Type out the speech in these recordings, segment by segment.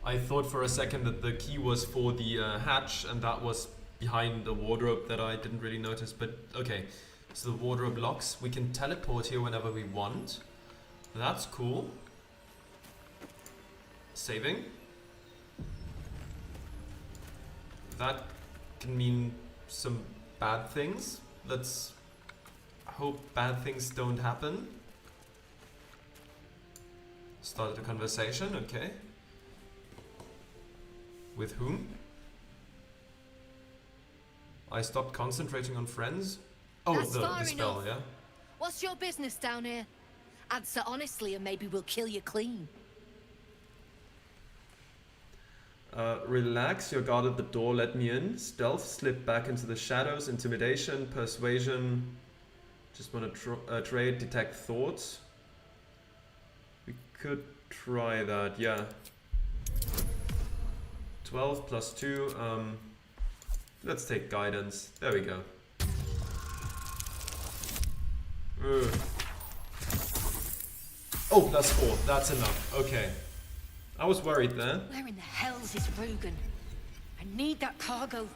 I thought for a second that the key was for the hatch, and that was behind the wardrobe that I didn't really notice, but okay. So the wardrobe locks. We can teleport here whenever we want. That's cool. Saving. That can mean some bad things. Let's hope bad things don't happen. Started a conversation, okay. With whom? I stopped concentrating on friends. Oh, the spell, enough. yeah? What's your business down here? Answer honestly and maybe we'll kill you clean. Relax, you're guard at the door, let me in. Stealth, slip back into the shadows. Intimidation, persuasion. Just want to trade, detect thoughts. We could try that, yeah. 12 plus 2. Let's take guidance. There we go. Oh, plus 4. That's enough. Okay. I was worried there. Where in the hell's is Rugen? I need that cargo.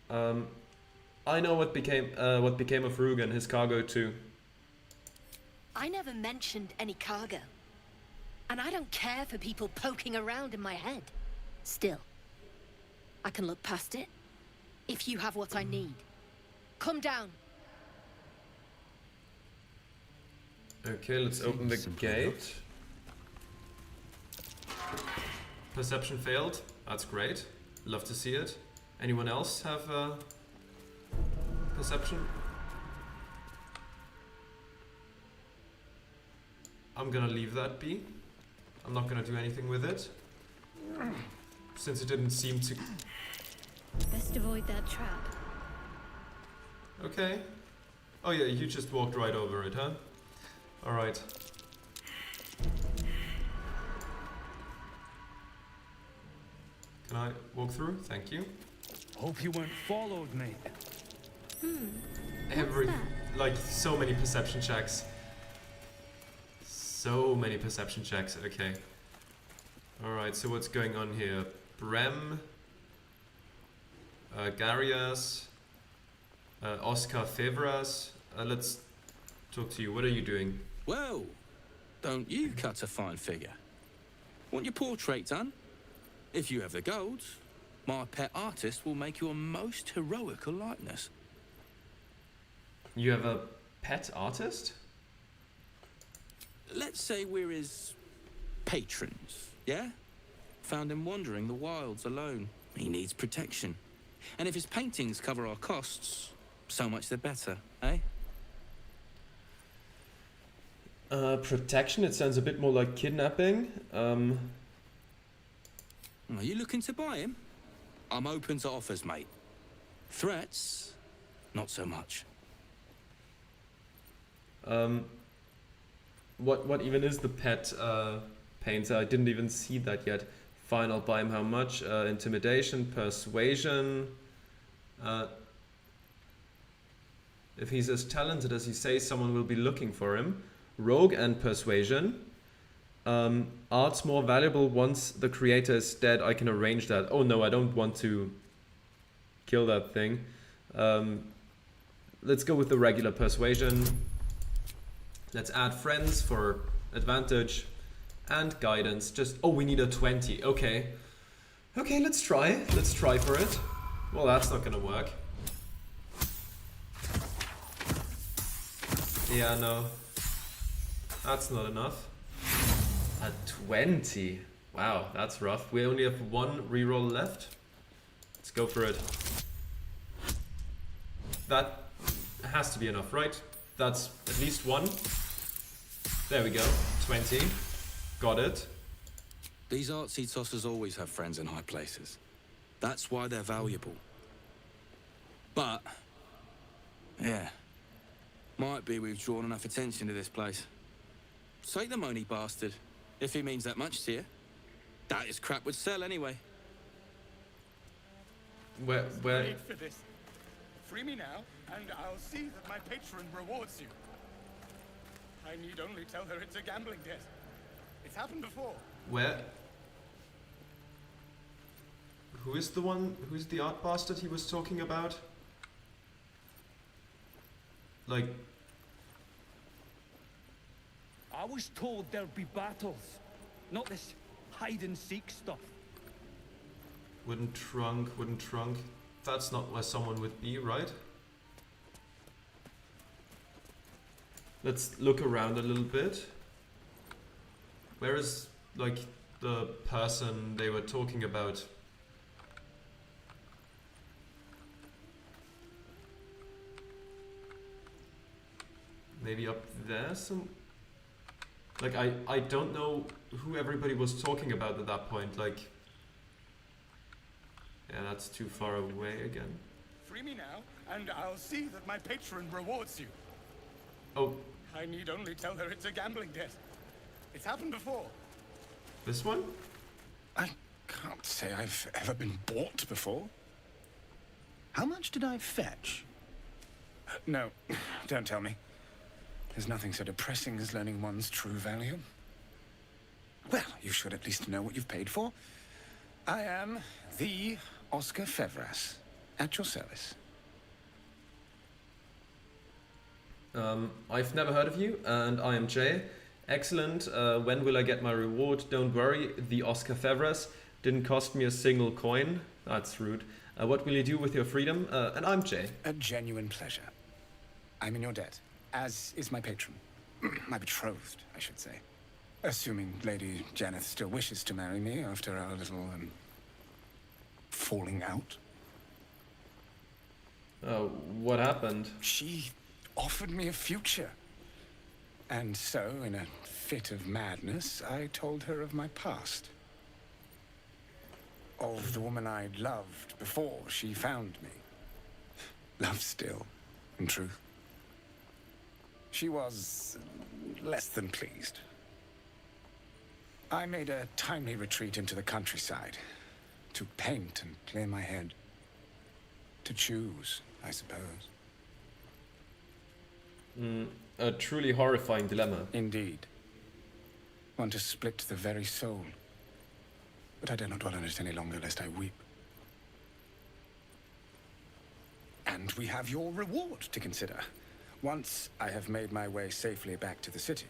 I know what became of Rugen, his cargo too. I never mentioned any cargo. And I don't care for people poking around in my head. Still, I can look past it if you have what I need. Come down. Okay, let's open the gate. Perception failed. That's great. Love to see it. Anyone else have perception? I'm gonna leave that be. I'm not gonna do anything with it. Since it didn't seem to... Best avoid that trap. Okay. Oh yeah, you just walked right over it, huh? Alright. Can I walk through? Thank you. Hope you weren't followed, mate. Like, so many perception checks. So many perception checks, okay. Alright, so what's going on here? Brem, Garias, Oscar Fevras. Let's talk to you. What are you doing? Well, don't you cut a fine figure? Want your portrait done? If you have the gold, my pet artist will make you a most heroical likeness. You have a pet artist? Let's say we're his patrons, yeah? Found him wandering the wilds alone. He needs protection. And if his paintings cover our costs, so much the better, eh? Protection? It sounds a bit more like kidnapping. Are you looking to buy him? I'm open to offers, mate. Threats? Not so much. What even is the pet painter? I didn't even see that yet. Fine, I'll buy him how much? Intimidation, persuasion. If he's as talented as he says, someone will be looking for him. Rogue and persuasion. Art's more valuable once the creator is dead. I can arrange that. Oh no, I don't want to kill that thing. Let's go with the regular persuasion. Let's add friends for advantage and guidance. Just, oh, we need a 20. Okay. Okay, let's try. Let's try for it. Well, that's not gonna work. Yeah, no. That's not enough. A 20. Wow, that's rough. We only have one reroll left. Let's go for it. That has to be enough, right? That's at least one. There we go. 20. Got it. These artsy tossers always have friends in high places. That's why they're valuable. But, yeah, might be we've drawn enough attention to this place. Take the money, bastard, if he means that much to you. That is crap would sell anyway. Where? Paid for this. Free me now, and I'll see that my patron rewards you. I need only tell her it's a gambling debt. It's happened before. Where? Who is the one? Who's the art bastard he was talking about? Like, I was told there'd be battles, not this hide-and-seek stuff. wooden trunk, wooden trunk. That's not where someone would be, right? Let's look around a little bit. Where is, like, the person they were talking about? Maybe up there some... Like, I don't know who everybody was talking about at that point, like... Yeah, that's too far away again. Free me now, and I'll see that my patron rewards you. Oh, I need only tell her it's a gambling debt. It's happened before. this one? I can't say I've ever been bought before. How much did I fetch? No, don't tell me. There's nothing so depressing as learning one's true value. Well, you should at least know what you've paid for. I am the Oscar Fevras, at your service. I've never heard of you, and I am Jay. Excellent. When will I get my reward? Don't worry, the Oscar Fevras didn't cost me a single coin. That's rude. What will you do with your freedom? And I'm Jay. A genuine pleasure. I'm in your debt, as is my patron. My betrothed, I should say. Assuming Lady Janeth still wishes to marry me after our little, falling out. What happened? She offered me a future. And so, in a fit of madness, I told her of my past. Of the woman I'd loved before she found me. Love still, in truth. She was less than pleased. I made a timely retreat into the countryside. To paint and clear my head. To choose, I suppose. A truly horrifying dilemma. Indeed. One to split the very soul. But I dare not dwell on it any longer, lest I weep. And we have your reward to consider. Once I have made my way safely back to the city.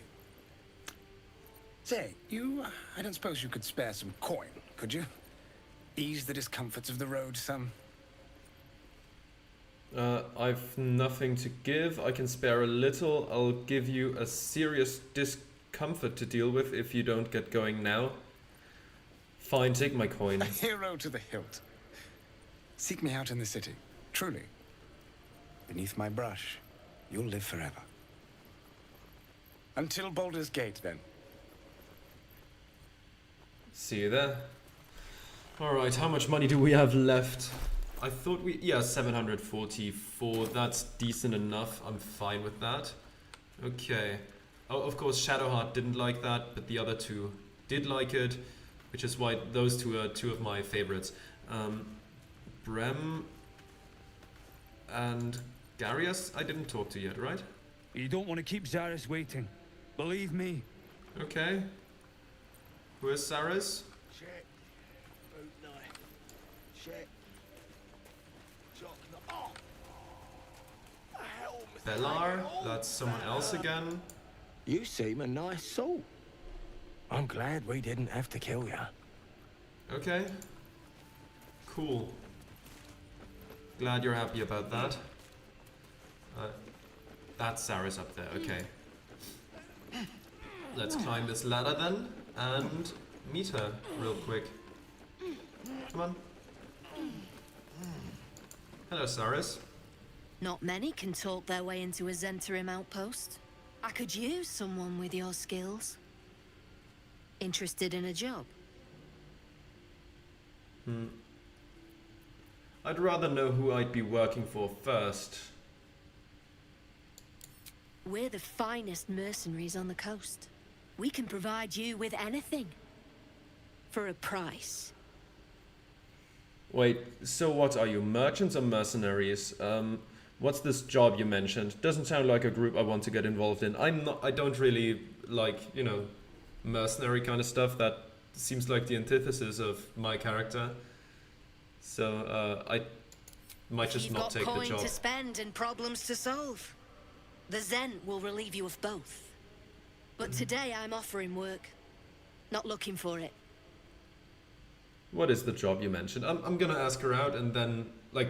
Say, I don't suppose you could spare some coin, could you? Ease the discomforts of the road some. I've nothing to give. I can spare a little. I'll give you a serious discomfort to deal with if you don't get going now. Fine, take my coin. A hero to the hilt. Seek me out in the city, truly. Beneath my brush, you'll live forever. Until Baldur's Gate, then. See you there. Alright, how much money do we have left? I thought yeah, 744. That's decent enough. I'm fine with that. Okay. Oh, of course, Shadowheart didn't like that, but the other two did like it, which is why those two are two of my favorites. Brem and Garius, I didn't talk to yet, right? You don't want to keep Zaris waiting. Believe me. Okay. Who is Saris? Check. Boot knife. Check. Jock knife. Oh! The hell, Mr. Bellar, Oh, that's someone else again. You seem a nice soul. I'm glad we didn't have to kill you. Okay. Cool. Glad you're happy about that. That's Saris up there, okay. Let's climb this ladder then and meet her real quick. Come on. Hello, Saris. Not many can talk their way into a Zentarim outpost. I could use someone with your skills. Interested in a job? I'd rather know who I'd be working for first. We're the finest mercenaries on the coast. We can provide you with anything. For a price. Wait, so what are you, merchants or mercenaries? What's this job you mentioned? Doesn't sound like a group I want to get involved in. I don't really, like, you know, mercenary kind of stuff. That seems like the antithesis of my character. So I might just not take the You've got job. coin to spend and problems to solve. The Zen will relieve you of both. But today I'm offering work, not looking for it. What is the job you mentioned? I'm gonna ask her out and then, like,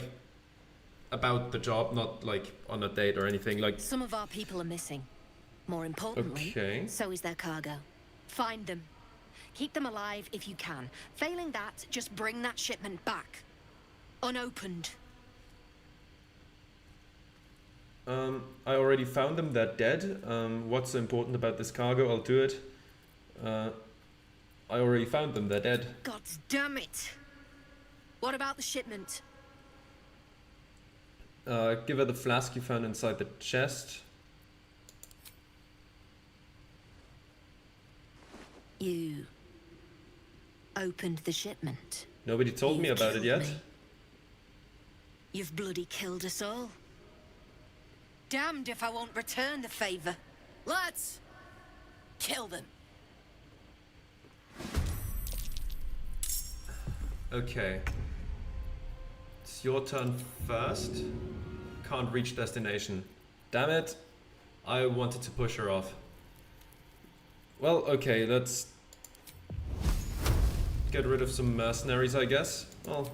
about the job, not like on a date or anything. Like, Some of our people are missing. More importantly, okay. so is their cargo. Find them. Keep them alive if you can. Failing that, just bring that shipment back. Unopened. I already found them. They're dead. What's so important about this cargo? I'll do it. I already found them. They're dead. God damn it! What about the shipment? Give her the flask you found inside the chest. You opened the shipment. Nobody told me You've about it killed yet. me. You've bloody killed us all. Damned if I won't return the favor. Let's kill them. Okay. It's your turn first. Can't reach destination. Damn it. I wanted to push her off. Well, okay, let's get rid of some mercenaries, I guess. Well,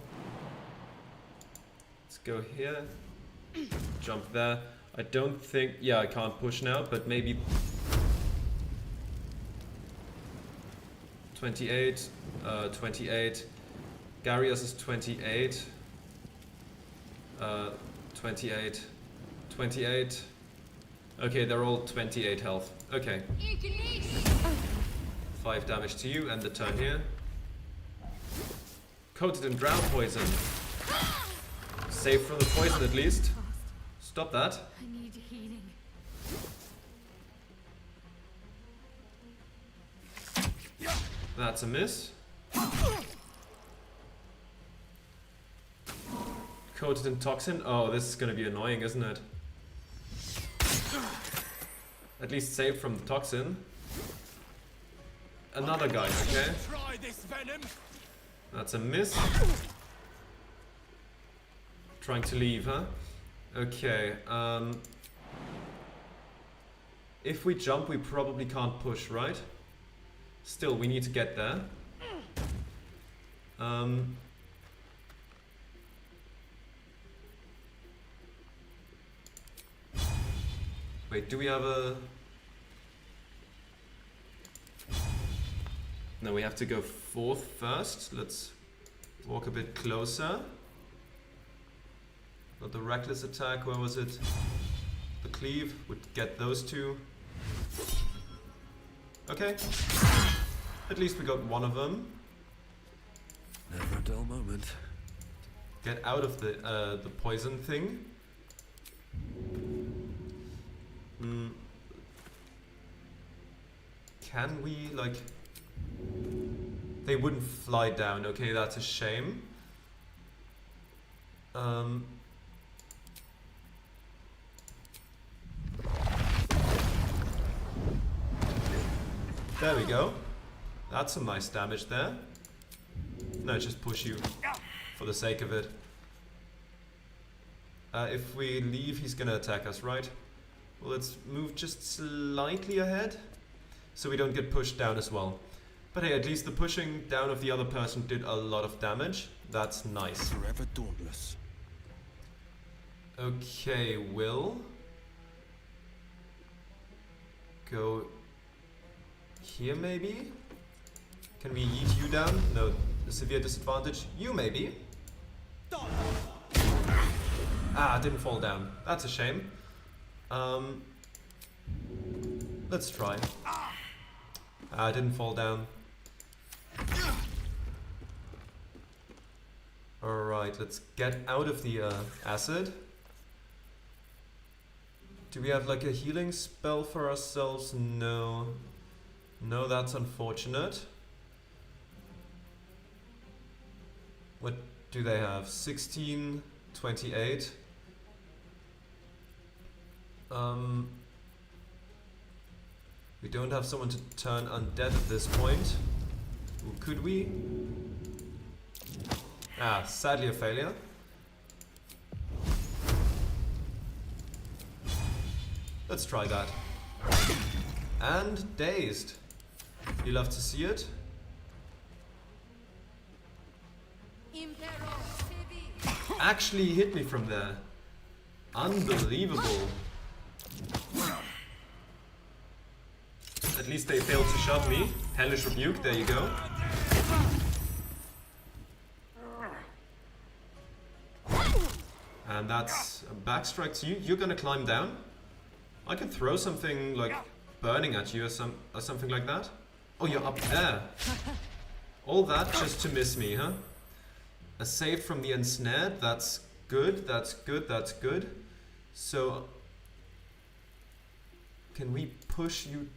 let's go here. Jump there. I don't think... Yeah, I can't push now, but maybe... 28, 28. Garius is 28. 28. 28. Okay, they're all 28 health. Okay. 5 damage to you, and the turn here. Coated in drown poison. Safe from the poison at least. Stop that. I need healing. That's a miss. Coated in toxin. Oh, this is gonna be annoying, isn't it? At least saved from the toxin. Another guy, okay? Try this venom. That's a miss. Trying to leave, huh? Okay, if we jump, we probably can't push, right? Still, we need to get there. Wait, do we have a... No, we have to go forth first. Let's walk a bit closer. Got the reckless attack, where was it? The cleave would get those two. Okay. At least we got one of them. Never a dull moment. Get out of the poison thing. Can we, like... They wouldn't fly down, okay, that's a shame. There we go. That's some nice damage there. No, just push you for the sake of it. If we leave, he's gonna attack us, right? Well, let's move just slightly ahead so we don't get pushed down as well. But hey, at least the pushing down of the other person did a lot of damage. That's nice. Forever dauntless. Okay, Will. Go here maybe? Can we yeet you down? No, severe disadvantage. You maybe? Ah, didn't fall down. That's a shame. Let's try. Ah, didn't fall down. Alright, let's get out of the acid. Do we have like a healing spell for ourselves? No. No, that's unfortunate. What do they have? 16, 28. We don't have someone to turn undead at this point. Ooh, could we? Ah, sadly a failure. Let's try that. And dazed. You love to see it. Actually hit me from there. Unbelievable. At least they failed to shove me. Hellish Rebuke, there you go. And that's a backstrike to you. You're gonna climb down. I can throw something like burning at you or something like that. Oh, you're up there. All that just to miss me, huh? A save from the ensnared, that's good, that's good, that's good. So, can we push you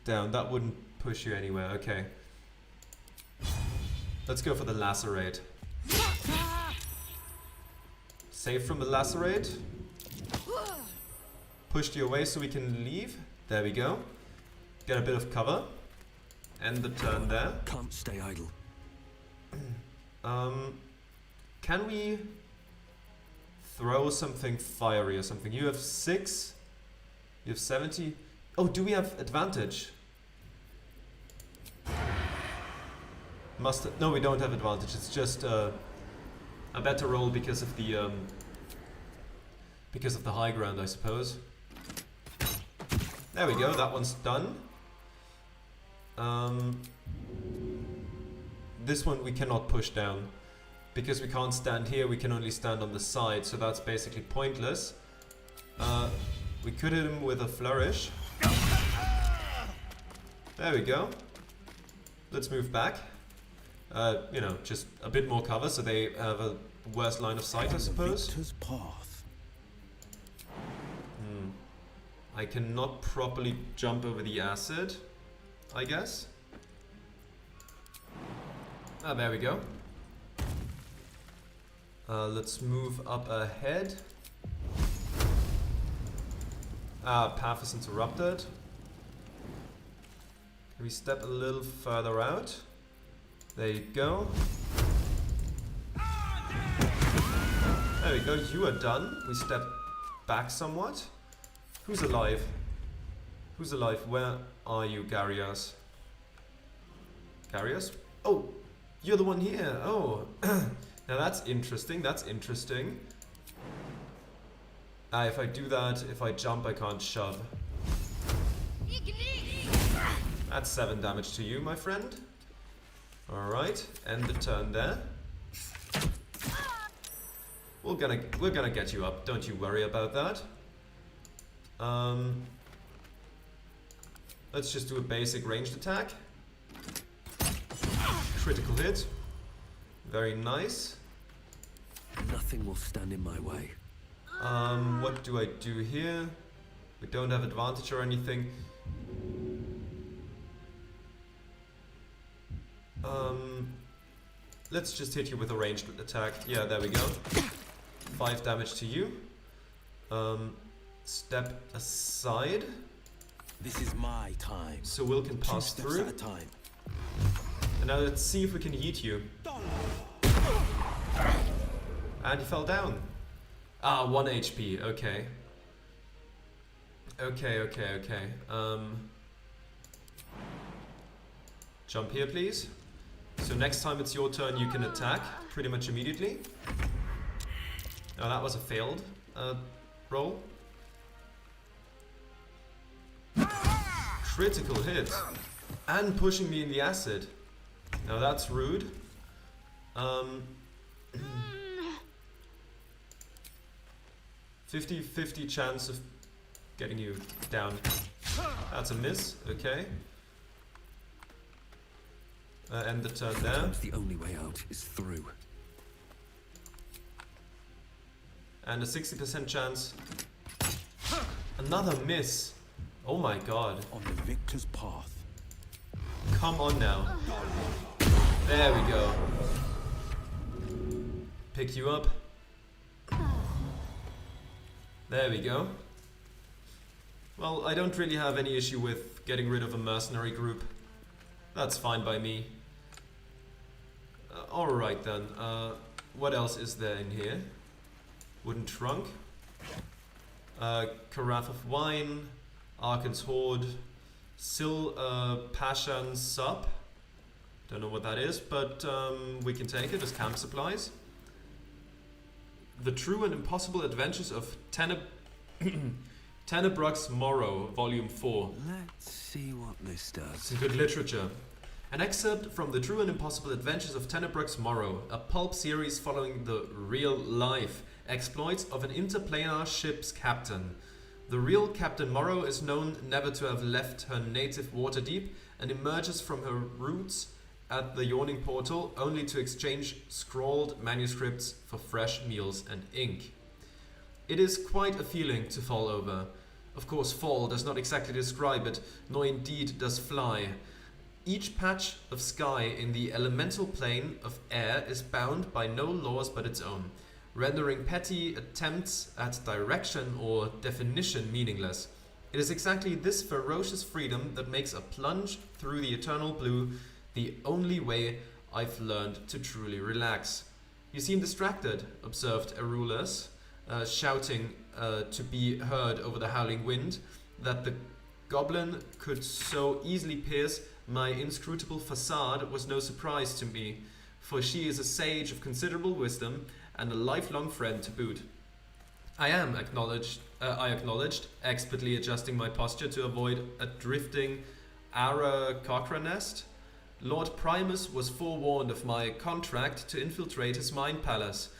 down? That wouldn't push you anywhere, okay. Let's go for the lacerate. Save from the lacerate. Pushed you away so we can leave. There we go. Get a bit of cover. End the turn there. Can't stay idle. Can we throw something fiery or something? You have 6. You have 70. Oh, do we have advantage? No, we don't have advantage. It's just a better roll because of the high ground, I suppose. There we go. That one's done. This one we cannot push down. Because we can't stand here, we can only stand on the side, so that's basically pointless. We could hit him with a flourish. There we go. Let's move back. You know, just a bit more cover so they have a worse line of sight, I suppose. Victor's path. I cannot properly jump over the acid, I guess. Ah, there we go. Let's move up ahead. Ah, path is interrupted. Can we step a little further out? There you go. There we go, you are done. We step back somewhat. Who's alive? Who's alive? Where are you, Garias? Garias? Oh, you're the one here. Oh. Now that's interesting, that's interesting. If I do that, if I jump, I can't shove. That's 7 damage to you, my friend. Alright, end the turn there. We're gonna get you up, don't you worry about that. Let's just do a basic ranged attack. Critical hit. Very nice. Nothing will stand in my way. What do I do here? We don't have advantage or anything. Let's just hit you with a ranged attack. Yeah, there we go. 5 damage to you. Step aside. This is my time. So Will can pass 2 steps through. at a time. And now let's see if we can yeet you. And he fell down. Ah, 1 HP. Okay. Okay. Jump here, please. So next time it's your turn, you can attack pretty much immediately. Now that was a failed roll. Critical hit. And pushing me in the acid. Now that's rude. 50-50 chance of getting you down. That's a miss, okay. End the turn there. Sometimes the only way out is through. And a 60% chance. Another miss. Oh my god. On the victor's path. Come on now. There we go. Pick you up. There we go. Well, I don't really have any issue with getting rid of a mercenary group. That's fine by me. Alright then. What else is there in here? Wooden trunk. Carafe of wine. Arkan's hoard. Pashan sub. Don't know what that is, but we can take it as camp supplies. The True and Impossible Adventures of Tenebrux Morrow, Volume 4. Let's see what this does. It's good literature. An excerpt from The True and Impossible Adventures of Tenebrux Morrow, a pulp series following the real-life exploits of an interplanar ship's captain. The real Captain Morrow is known never to have left her native Waterdeep and emerges from her roots at the Yawning Portal only to exchange scrawled manuscripts for fresh meals and ink. It is quite a feeling to fall over. Of course, fall does not exactly describe it, nor indeed does fly. Each patch of sky in the elemental plane of air is bound by no laws but its own, rendering petty attempts at direction or definition meaningless. It is exactly this ferocious freedom that makes a plunge through the eternal blue the only way I've learned to truly relax. You seem distracted, observed Erulus, shouting to be heard over the howling wind. That the goblin could so easily pierce my inscrutable facade was no surprise to me, for she is a sage of considerable wisdom and a lifelong friend to boot. I acknowledged, expertly adjusting my posture to avoid a drifting Aarakocra nest. Lord Primus was forewarned of my contract to infiltrate his mind palace.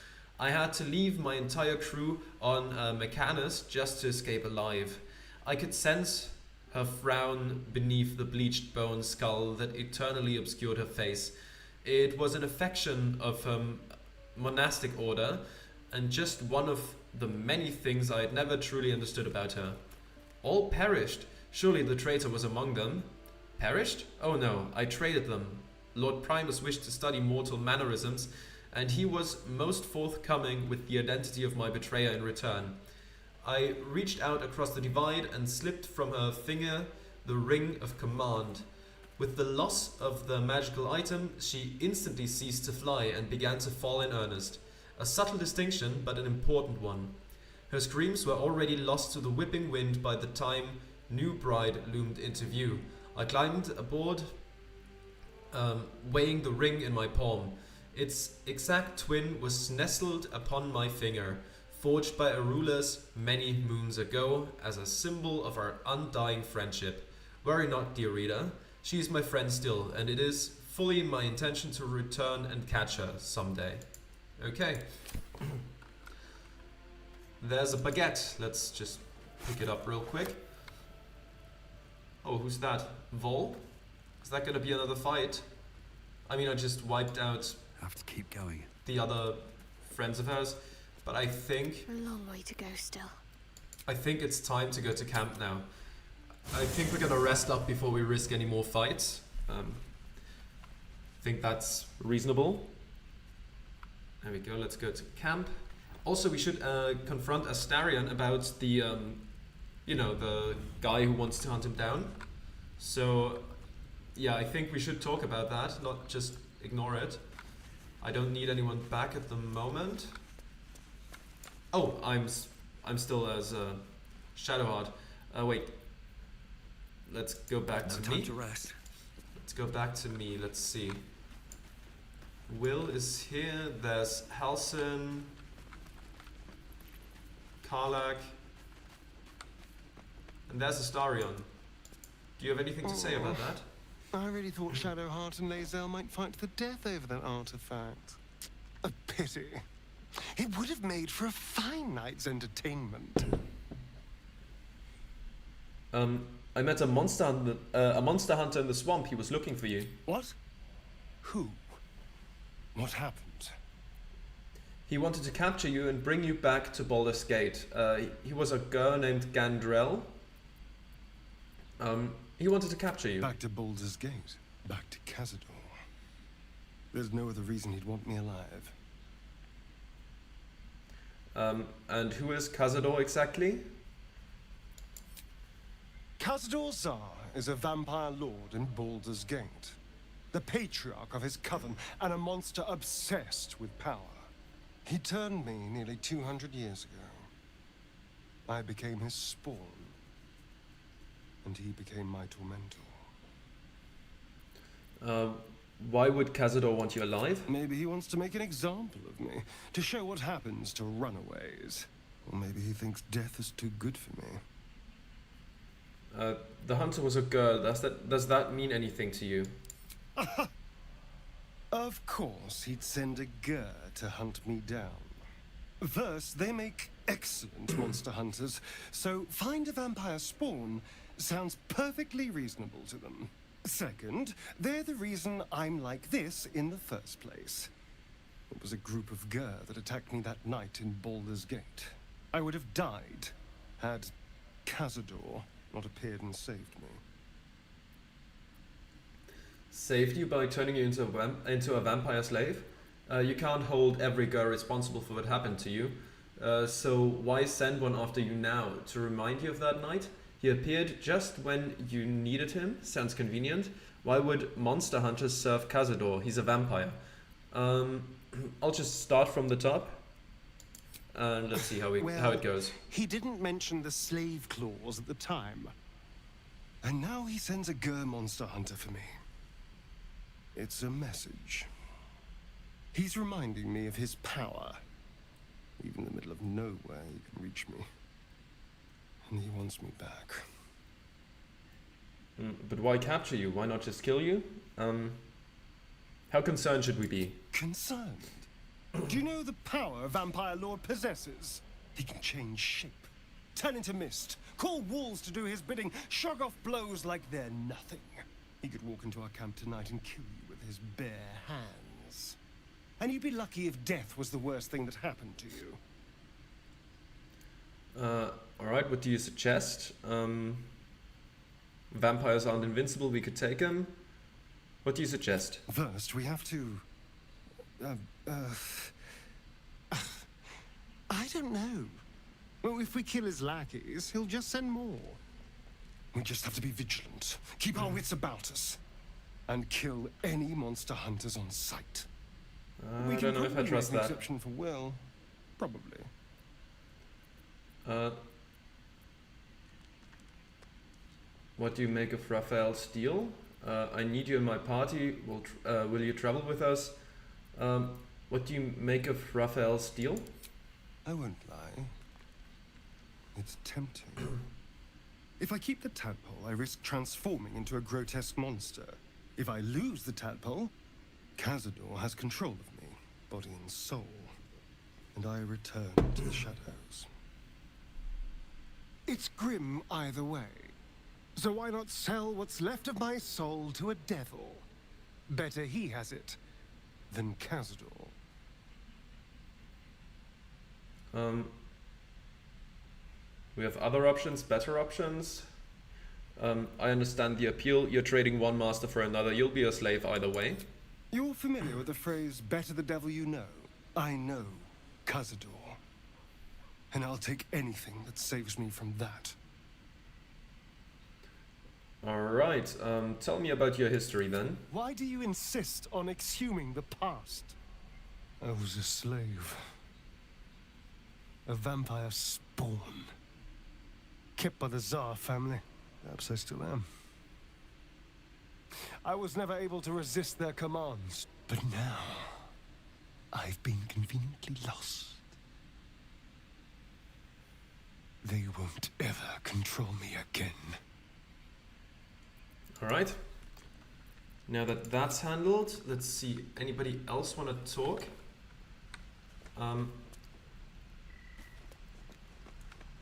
I had to leave my entire crew on Mechanus just to escape alive. I could sense her frown beneath the bleached bone skull that eternally obscured her face. It was an affection of her monastic order, and just one of the many things I had never truly understood about her. All perished. Surely the traitor was among them. Perished? Oh no, I traded them. Lord Primus wished to study mortal mannerisms, and he was most forthcoming with the identity of my betrayer in return. I reached out across the divide and slipped from her finger the ring of command. With the loss of the magical item, she instantly ceased to fly and began to fall in earnest. A subtle distinction, but an important one. Her screams were already lost to the whipping wind by the time new bride loomed into view. I climbed aboard, weighing the ring in my palm. Its exact twin was nestled upon my finger, forged by Erulus many moons ago as a symbol of our undying friendship. Worry not, dear reader. She is my friend still, and it is fully my intention to return and catch her someday. Okay. There's a baguette. Let's just pick it up real quick. Oh, who's that? Vol? Is that gonna be another fight? I mean, I just wiped out I have to keep going. the other friends of hers, but I think A long way to go still. it's time to go to camp now. I think we're gonna rest up before we risk any more fights. I think that's reasonable. There we go, let's go to camp. Also, we should confront Astarion about the, the guy who wants to hunt him down. So, yeah, I think we should talk about that, not just ignore it. I don't need anyone back at the moment. Oh, I'm still as Shadowheart. Wait. Let's go back to me. No time to rest. Let's go back to me. Let's see. Will is here. There's Halsin, Karlak, and there's Astarion. Do you have anything to say about that? I really thought Shadowheart and Lae'zel might fight to the death over that artifact. A pity. It would have made for a fine night's entertainment. I met a monster hunter in the swamp. He was looking for you. What? Who? What happened? He wanted to capture you and bring you back to Baldur's Gate. He was a girl named Gandrel. He wanted to capture you. Back to Baldur's Gate. Back to Cazador. There's no other reason he'd want me alive. And who is Cazador exactly? Cazador Zar is a vampire lord in Baldur's Gate, the patriarch of his coven and a monster obsessed with power. He turned me nearly 200 years ago. I became his spawn, and he became my tormentor. Why would Cazador want you alive? Maybe he wants to make an example of me, to show what happens to runaways. Or maybe he thinks death is too good for me. The hunter was a girl. Does that mean anything to you? Of course, he'd send a gur to hunt me down. First, they make excellent monster hunters, so find a vampire spawn sounds perfectly reasonable to them. Second, they're the reason I'm like this in the first place. It was a group of gur that attacked me that night in Baldur's Gate. I would have died had Cazador not appeared and saved me. Saved you by turning you into a vampire slave? You can't hold every girl responsible for what happened to you. So why send one after you now? To remind you of that night? He appeared just when you needed him. Sounds convenient. Why would monster hunters serve Cazador? He's a vampire. I'll just start from the top. And let's see how it goes. He didn't mention the slave clause at the time. And now he sends a gur monster hunter for me. It's a message. He's reminding me of his power. Even in the middle of nowhere, he can reach me. And he wants me back. But why capture you? Why not just kill you? How concerned should we be? Concerned? Do you know the power a vampire lord possesses? He can change shape, turn into mist, call walls to do his bidding, shrug off blows like they're nothing. He could walk into our camp tonight and kill you with his bare hands. And you'd be lucky if death was the worst thing that happened to you. Alright, what do you suggest? Vampires aren't invincible, we could take them. What do you suggest? First, we have to... I don't know. Well, if we kill his lackeys, he'll just send more. We just have to be vigilant, keep our wits about us, and kill any monster hunters on sight. I don't know if I trust that. Exception for Will, probably. What do you make of Raphael's deal? I need you in my party. Will you travel with us? What do you make of Raphael's deal? I won't lie. It's tempting. If I keep the tadpole, I risk transforming into a grotesque monster. If I lose the tadpole, Cazador has control of me, body and soul, and I return to the shadows. It's grim either way, so why not sell what's left of my soul to a devil? Better he has it than Cazador. We have other options, better options. I understand the appeal. You're trading one master for another. You'll be a slave either way. You're familiar with the phrase, better the devil you know? I know Cazador. And I'll take anything that saves me from that. Alright, tell me about your history then. Why do you insist on exhuming the past? I was a slave. A vampire spawn. Kept by the Tsar family. Perhaps I still am. I was never able to resist their commands. But now, I've been conveniently lost. They won't ever control me again. Alright. Now that that's handled, let's see. Anybody else want to talk?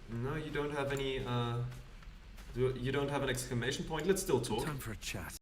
No, you don't have any... you don't have an exclamation point? Let's still talk. Time for a chat.